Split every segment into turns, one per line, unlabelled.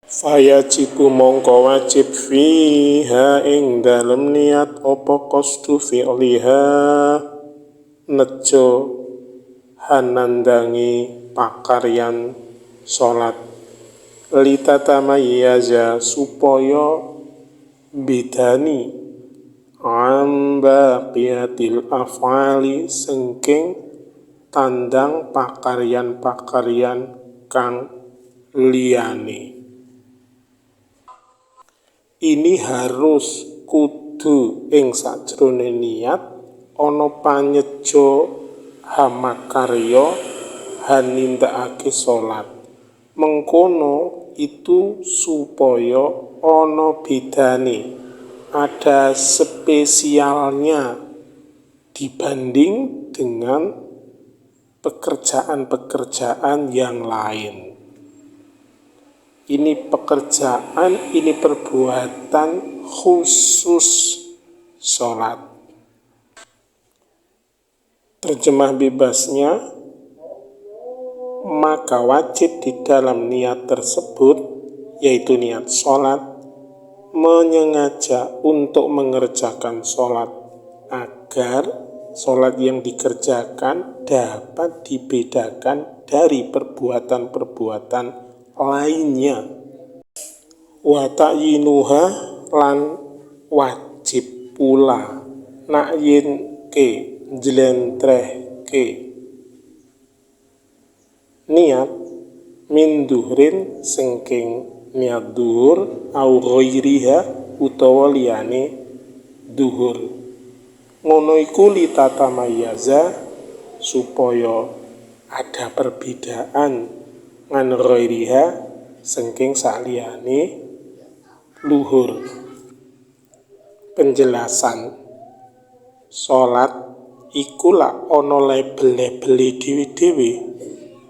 Fayajibu mongko wajib fiha ing dalem niat apa qasdu fi'liha nejo hanandangi pakaryan salat litatamayyaza supaya bidani ambaqiyatil af'ali sengking tandang pakaryan-pakaryan kang liyane. Ini harus kudu ing sajrone niat ana panyeja hamakarya hanindakake salat. Mengkono itu supaya ana bedane, ada spesialnya dibanding dengan pekerjaan-pekerjaan yang lain. Ini pekerjaan, ini perbuatan khusus sholat. Terjemah bebasnya, maka wajib di dalam niat tersebut, yaitu niat sholat, menyengaja untuk mengerjakan sholat, agar sholat yang dikerjakan dapat dibedakan dari perbuatan-perbuatan lainnya. Wa ta'yinuha lan wajib pula na'yin ke jlentreh ke niat min duhrin sengking niat duhur au ghairiha utawa liyane duhur. Ngono iku litatamayyaza supaya ada perbedaan ngan ghairiha sengking sakliyane luhur. Penjelasan salat iku lak ana label-labele dhewe-dhewe.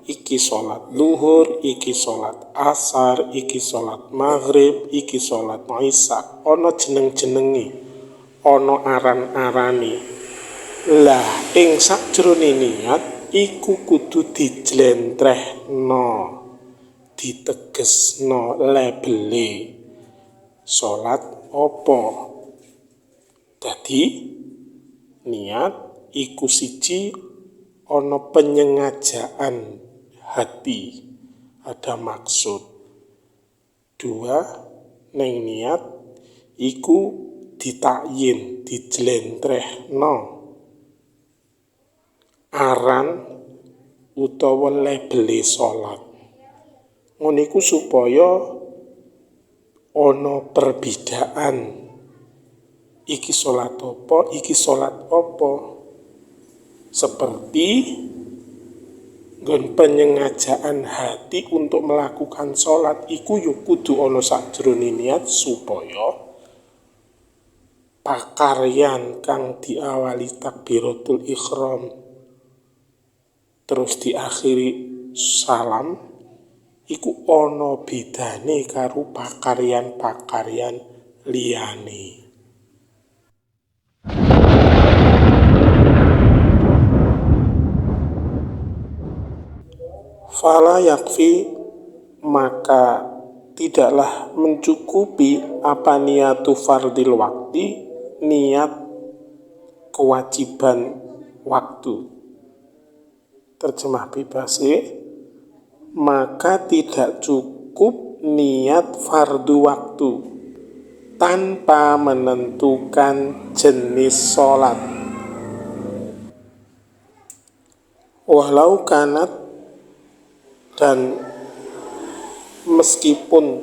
Iki salat luhur, iki salat asar, iki salat maghrib, iki salat isya. Ana jeneng-jenenge, ana aran-arane. Lah ing sakjroning niat iku kudu dijlentrehno, ditegesno labele salat apa. Dadi niat iku siji ana penyengajaan hati, ada maksud. Dua, neng niat iku ditakyin, dijlentrehno aran utawa labele salat. Ngono iku supaya ana perbedaan. Iki salat apa, iki salat apa. Seperti nggon penyengajaan hati untuk melakukan salat iku ya kudu ana sajroning niat supaya pakaryan kang diawali takbiratul ihram terus diakhiri salam iku ana bedane karo pakaryan-pakaryan liyane. Fala yakfi, maka tidaklah mencukupi apa niatu fardil wakti, niat kewajiban waktu. Terjemah bebas, maka tidak cukup niat fardu waktu tanpa menentukan jenis sholat. Walau kanat, dan meskipun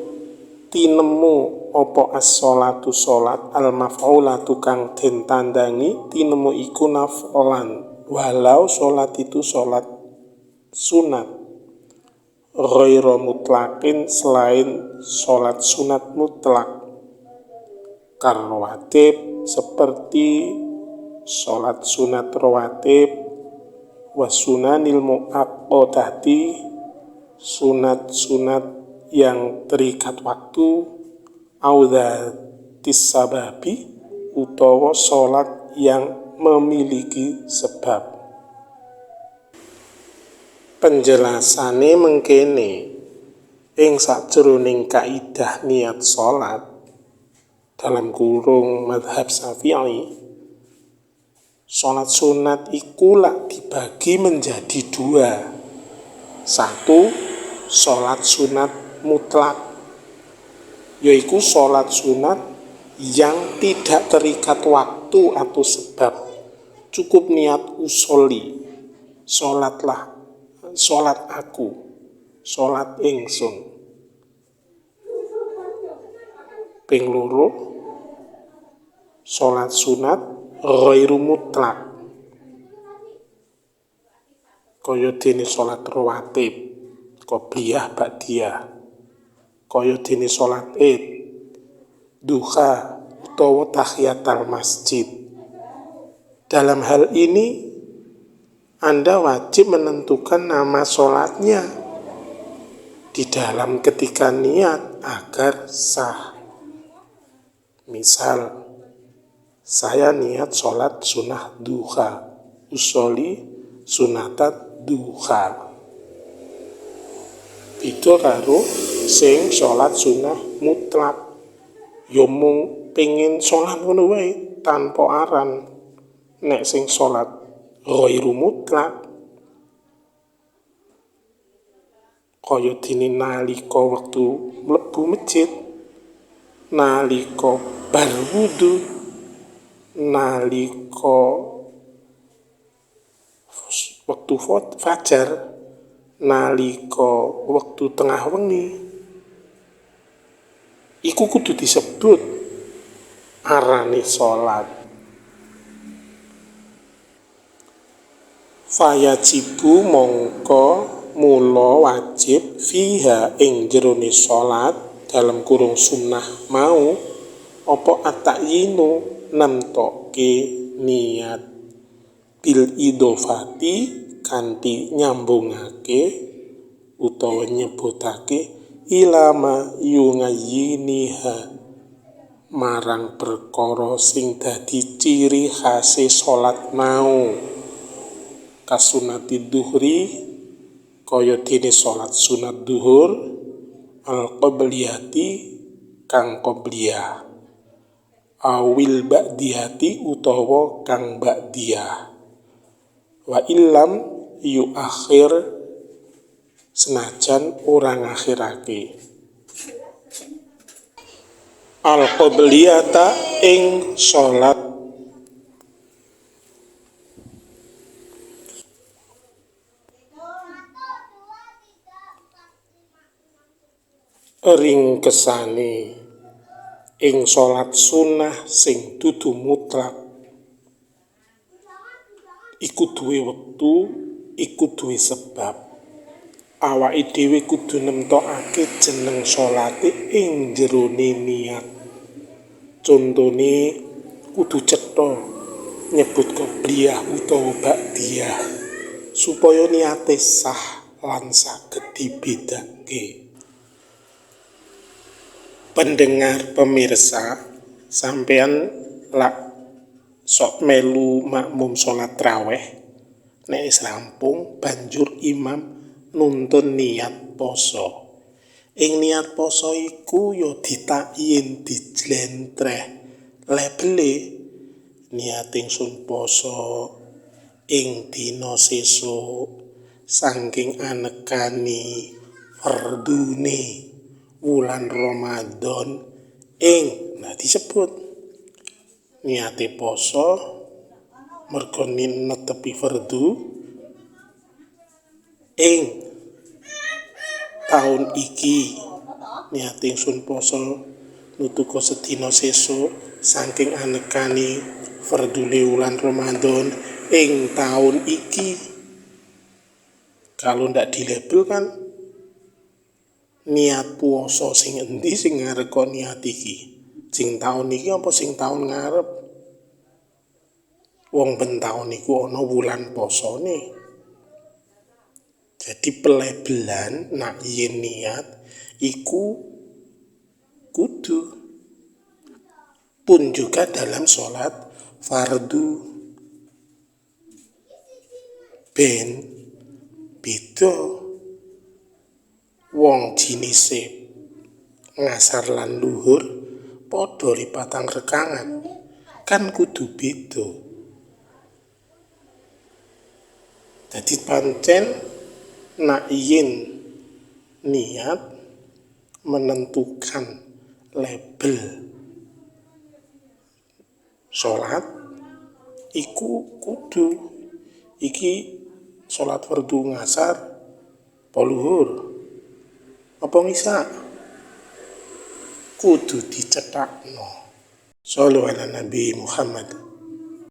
tinemu apa as-sholatu sholat al-maf'ulatu kang den tandangi tinemu iku naf'olan, walau sholat itu sholat sunat, ghairu mutlakin selain sholat sunat mutlak, karwatib seperti sholat sunat rawatib, wasunanil mu'aqqadati sunat-sunat yang terikat waktu, audhatis sababi utawa sholat yang memiliki sebab. Penjelasane mengkene, Ing sajroning kaidah niat salat dalam kurung mazhab Syafi'i, salat sunat iku lak dibagi menjadi dua. Satu, salat sunat mutlak, yaitu salat sunat yang tidak terikat waktu atau sebab. Cukup niat usolli, salatlah, salat aku, salat ingsun. Ping loro, salat sunat ghairu mutlak, kaya dene salat rawatib, qobliyah, ba'diyah, kaya dene salat Id, duha, utawa tahiyatul masjid. Dalam hal ini, Anda wajib menentukan nama sholatnya di dalam ketika niat agar sah. Misal, saya niat sholat sunnah duha, usoli sunatat duha. Itu karo sing sholat sunnah mutlak, yo mung pengen sholat ngono wae tanpa aran. Nek sing sholat ghairu mutlak, kaya dene nalika wektu mlebu masjid, nalika bar wudu, nalika wektu fajar, nalika wektu tengah wengi, iku kudu disebut arane sholat. Fayajibu mongko mula wajib fiha ing jerone salat dalam kurung sunnah mau apa at-ta'yinu nemtoke niat bil idofati kanthi nyambungake utawa nyebutake ilama yungayiniha marang perkara sing dadi ciri khase salat mau. Kasunati duhri, kaya dene salat sunat duhur, al-qobliyati kang qobliyah, awil ba'diyati utawa kang ba'diyah, wa illam yu akhir senajan orang akhirake. Al-qobliyata ing salat ringkesane ing salat sunah sing dudu mutlak iku duwe wektu, iku duwe sebab. Awake dhewe kudu nemtokake jeneng salate ing jerone niat. Contone kudu cetha nyebut qobliyah utawa ba'diyah supaya niate sah lan saged dibedakake. Pendengar pemirsa, sampean lak sok melu makmum salat raweh, nek wis rampung banjur imam nuntun niat poso. Ing niat poso iku ya ditakyin, dijlentreh labele niat ingsun poso ing dina sesuk saking anekani fardune wulan Ramadan ing disebut niate poso mergo netepi fardu ing taun iki. Niate ingsun poso nutuka sedina sesuk saking anekani fardune wulan Ramadan ing taun iki. Kalau ndak dilabel kan niat puasa sing endi sing ngareka niat iki? Sing taun iki apa sing taun ngarep? Wong ben taun iku ana wulan posone. Jadi pelabelan nak yen niat iku kudu pun juga dalam sholat fardu ben beda. wong jinise ngasar lan luhur padha lipatang rekangan kan kudu beda. Dadi pancen nak yen niat menentukan label sholat iku kudu iki sholat fardu ngasar apa luhur apa ngisa kudu dicethakno. Shallu ala Nabi Muhammad.